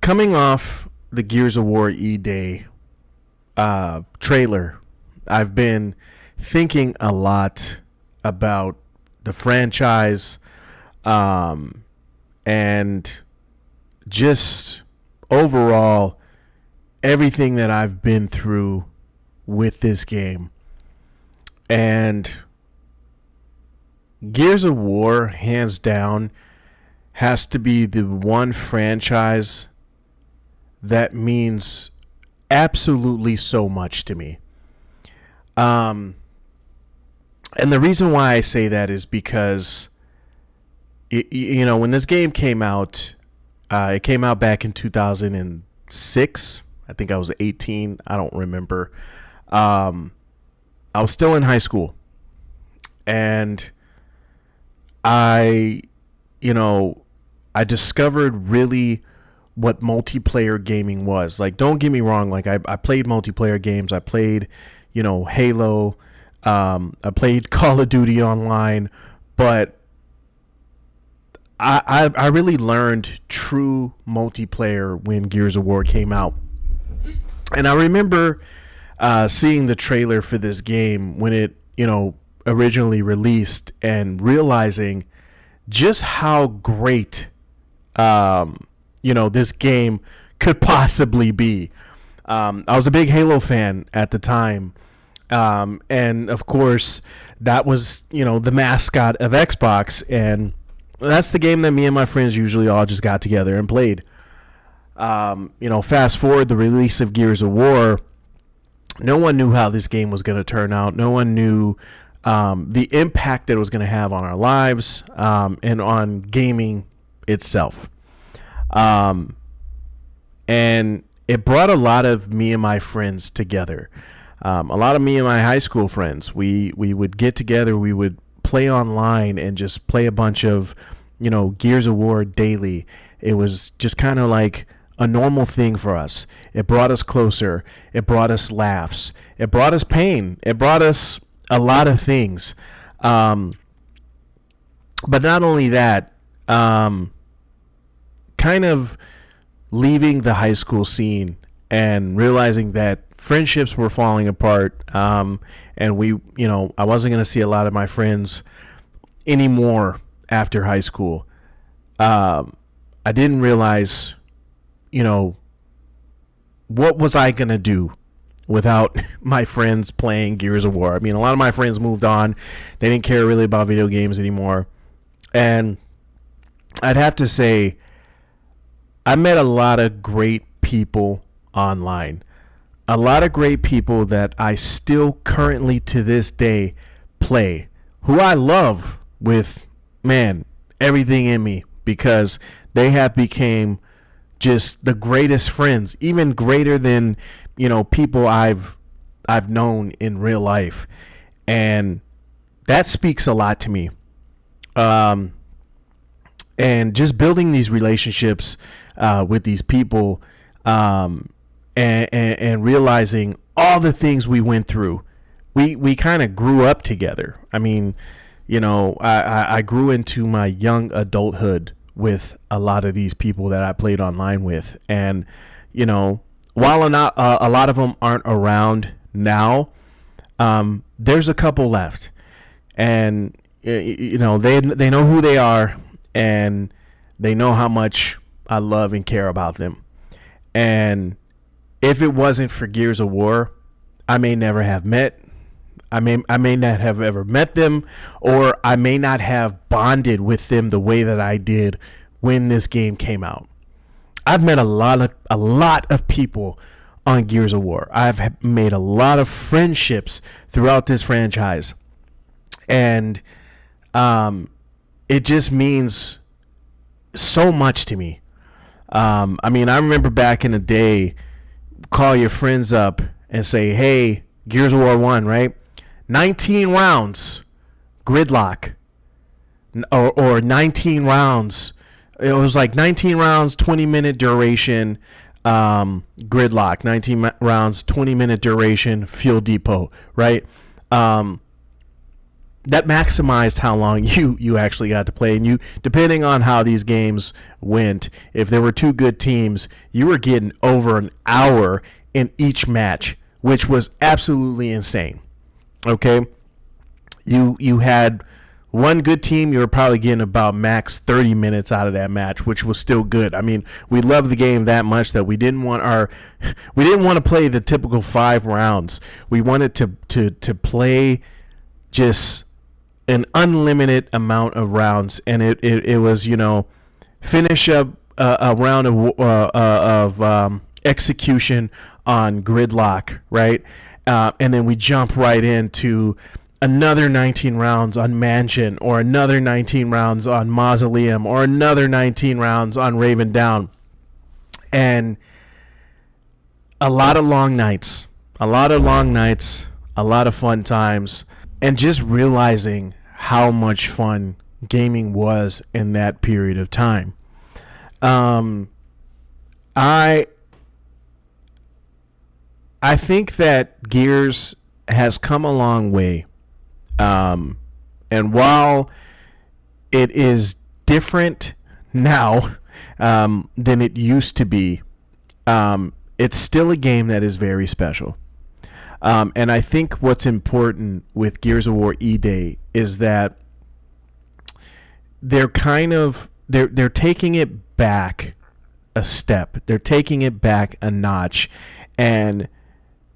Coming off the Gears of War E-Day trailer, I've been thinking a lot about the franchise, and just overall everything that I've been through with this game. And Gears of War, hands down, has to be the one franchise that means absolutely so much to me. And the reason why I say that is because, when this game came out, it came out back in 2006. I think I was 18. I don't remember. I was still in high school. And I discovered really what multiplayer gaming was. Like, don't get me wrong. Like, I played multiplayer games. I played, Halo. I played Call of Duty Online, but I really learned true multiplayer when Gears of War came out. And I remember seeing the trailer for this game when it, originally released, and realizing just how great, this game could possibly be. I was a big Halo fan at the time. And of course, that was, the mascot of Xbox. And that's the game that me and my friends usually all just got together and played. Fast forward the release of Gears of War, no one knew how this game was going to turn out. No one knew the impact that it was going to have on our lives, and on gaming itself. And it brought a lot of me and my friends together. A lot of me and my high school friends, we would get together, we would play online and just play a bunch of, Gears of War daily. It was just kind of like a normal thing for us. It brought us closer. It brought us laughs. It brought us pain. It brought us a lot of things. But not only that, kind of leaving the high school scene and realizing that friendships were falling apart, and I wasn't going to see a lot of my friends anymore after high school. I didn't realize, what was I going to do without my friends playing Gears of War. I mean, a lot of my friends moved on. They didn't care really about video games anymore. And I'd have to say, I met a lot of great people online. A lot of great people that I still currently to this day play, who I love with, everything in me, because they have became just the greatest friends, even greater than, people I've known in real life. And that speaks a lot to me. And just building these relationships with these people, and realizing all the things we went through. We kind of grew up together. I mean, I grew into my young adulthood with a lot of these people that I played online with. And, while not, a lot of them aren't around now, there's a couple left. And, they know who they are, and they know how much I love and care about them. And if it wasn't for Gears of War, I may never have met. I may not have ever met them, or I may not have bonded with them the way that I did when this game came out. I've met a lot of people on Gears of War. I've made a lot of friendships throughout this franchise, and it just means so much to me. I remember back in the day, call your friends up and say, hey, Gears of War 1, right? 19 rounds, gridlock, or 19 rounds. It was like 19 rounds, 20-minute duration, gridlock, 19 rounds, 20-minute duration, fuel depot, right? that maximized how long you actually got to play. And you, depending on how these games went, if there were two good teams, you were getting over an hour in each match, which was absolutely insane. Okay, you had one good team, you were probably getting about max 30 minutes out of that match, which was still good. I mean, we loved the game that much that we didn't want to play the typical 5 rounds. We wanted to play just an unlimited amount of rounds, and it was, finish up a round of execution on Gridlock, right? And then we jump right into another 19 rounds on Mansion, or another 19 rounds on Mausoleum, or another 19 rounds on Raven Down. And a lot of long nights, a lot of fun times, and just realizing how much fun gaming was in that period of time. I think that Gears has come a long way. And while it is different now than it used to be, it's still a game that is very special. And I think what's important with Gears of War E-Day is that they're they're taking it back a step. They're taking it back a notch, and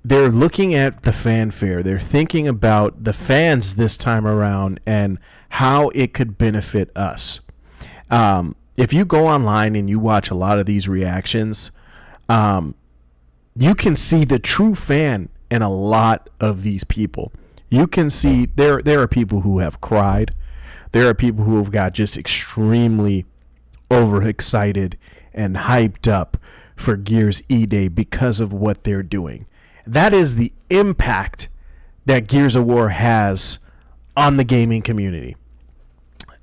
they're looking at the fanfare. They're thinking about the fans this time around and how it could benefit us. If you go online and you watch a lot of these reactions, you can see the true fan in a lot of these people. You can see there are people who have cried. There are people who have got just extremely overexcited and hyped up for Gears E-Day because of what they're doing. That is the impact that Gears of War has on the gaming community.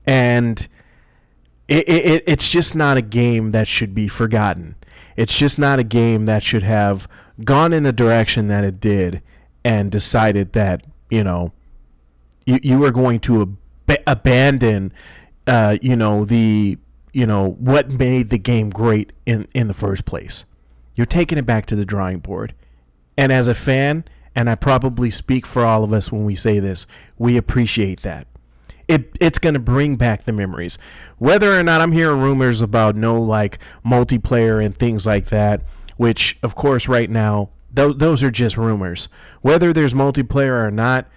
And it's just not a game that should be forgotten. It's just not a game that should have gone in the direction that it did and decided that, you were going to abandon, what made the game great in the first place. You're taking it back to the drawing board. And as a fan, and I probably speak for all of us when we say this, we appreciate that. It's going to bring back the memories. Whether or not I'm hearing rumors about multiplayer and things like that, which, of course, right now, those are just rumors. Whether there's multiplayer or not,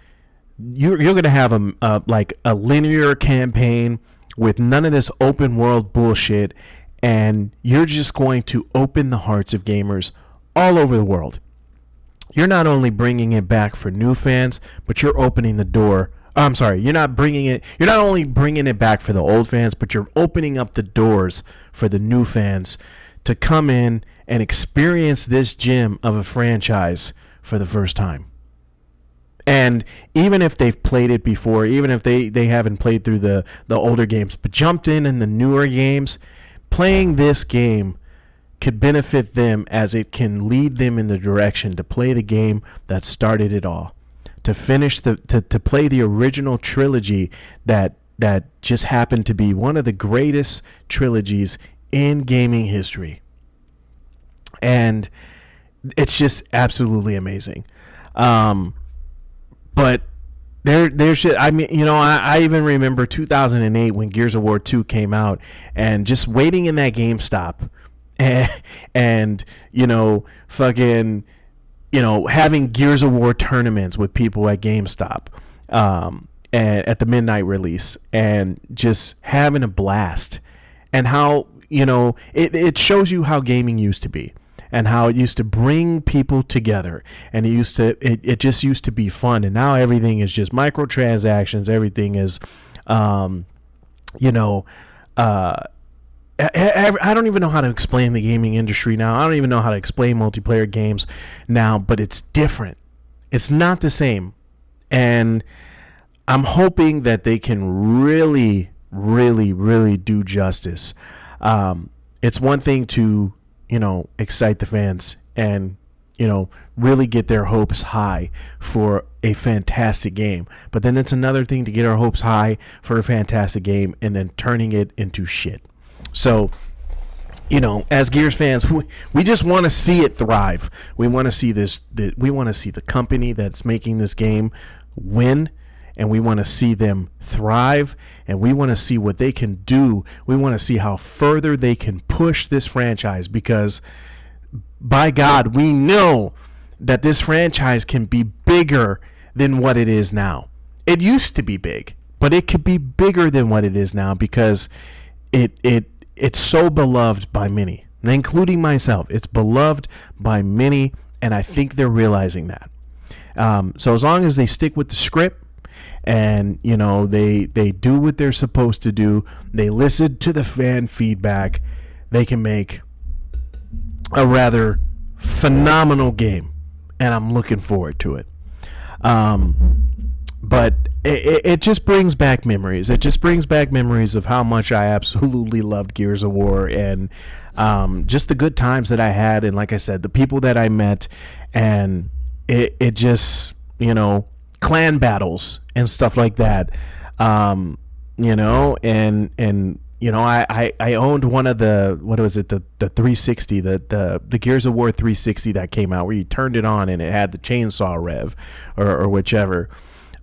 you're going to have a linear campaign with none of this open world bullshit, and you're just going to open the hearts of gamers all over the world. You're not only bringing it back for new fans, but you're opening the door. I'm sorry, you're not only bringing it back for the old fans, but you're opening up the doors for the new fans to come in and experience this gem of a franchise for the first time. And even if they've played it before, even if they haven't played through the older games, but jumped in the newer games, playing this game could benefit them as it can lead them in the direction to play the game that started it all, to finish to play the original trilogy that just happened to be one of the greatest trilogies in gaming history. And it's just absolutely amazing. But there's shit. I mean, I even remember 2008 when Gears of War 2 came out, and just waiting in that GameStop, and having Gears of War tournaments with people at GameStop, and at the midnight release, and just having a blast, and how it shows you how gaming used to be. And how it used to bring people together, and it just used to be fun. And now everything is just microtransactions. Everything is, I don't even know how to explain the gaming industry now. I don't even know how to explain multiplayer games now. But it's different. It's not the same. And I'm hoping that they can really, really, really do justice. It's one thing to excite the fans and really get their hopes high for a fantastic game. But then it's another thing to get our hopes high for a fantastic game and then turning it into shit. So, as Gears fans, we just want to see it thrive. We want to see we want to see the company that's making this game win, and we want to see them thrive, and we want to see what they can do. We want to see how further they can push this franchise, because by God, we know that this franchise can be bigger than what it is now. It used to be big, but it could be bigger than what it is now, because it's so beloved by many, including myself. It's beloved by many, and I think they're realizing that. So as long as they stick with the script, and they do what they're supposed to do, they listen to the fan feedback, they can make a rather phenomenal game, and I'm looking forward to it. But it just brings back memories. It just brings back memories of how much I absolutely loved Gears of War, and just the good times that I had, and like I said, the people that I met, and it just, clan battles and stuff like that. I owned one of the, what was it, the 360, the Gears of War 360 that came out, where you turned it on and it had the chainsaw rev or whichever.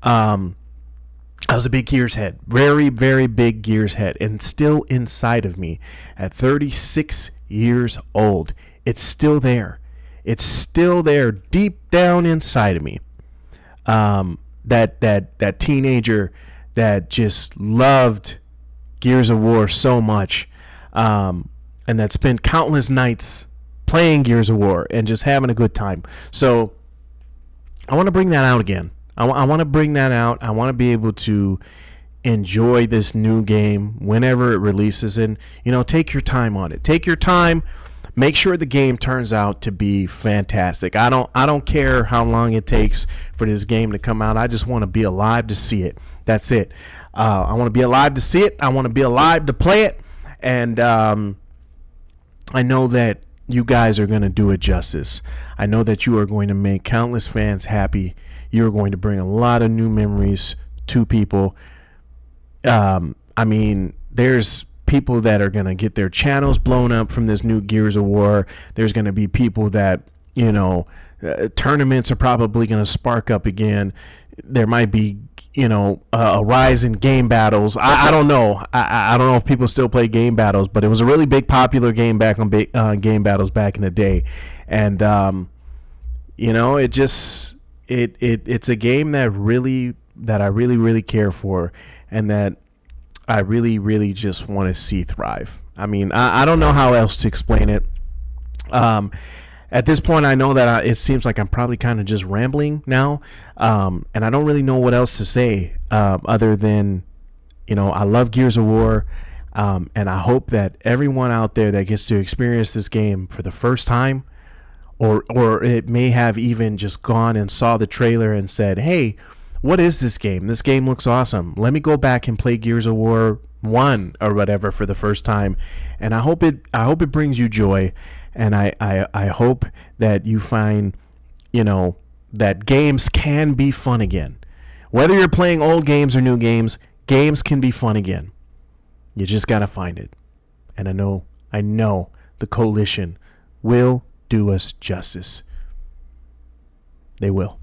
I was a big Gears head, very, very big Gears head, and still inside of me at 36 years old, it's still there. It's still there deep down inside of me. That teenager that just loved Gears of War so much, and that spent countless nights playing Gears of War and just having a good time. So I want to bring that out again. I want to bring that out. I want to be able to enjoy this new game whenever it releases, and take your time on it. Take your time. Make sure the game turns out to be fantastic. I don't care how long it takes for this game to come out. I just want to be alive to see it. That's it. I want to be alive to see it. I want to be alive to play it. And I know that you guys are going to do it justice. I know that you are going to make countless fans happy. You are going to bring a lot of new memories to people. There's people that are going to get their channels blown up from this new Gears of War. There's going to be people that, tournaments are probably going to spark up again. There might be, a rise in game battles. I don't know. I don't know if people still play game battles, but it was a really big popular game back on game battles back in the day. And, it's a game that I really, really care for, and that I really, really just want to see thrive. I don't know how else to explain it. At this point, I know that it seems like I'm probably kind of just rambling now, and I don't really know what else to say other than, I love Gears of War, and I hope that everyone out there that gets to experience this game for the first time, or it may have even just gone and saw the trailer and said, hey, what is this game? This game looks awesome. Let me go back and play Gears of War 1 or whatever for the first time. And I hope it brings you joy. And I hope that you find, that games can be fun again. Whether you're playing old games or new games, games can be fun again. You just got to find it. And I know the Coalition will do us justice. They will.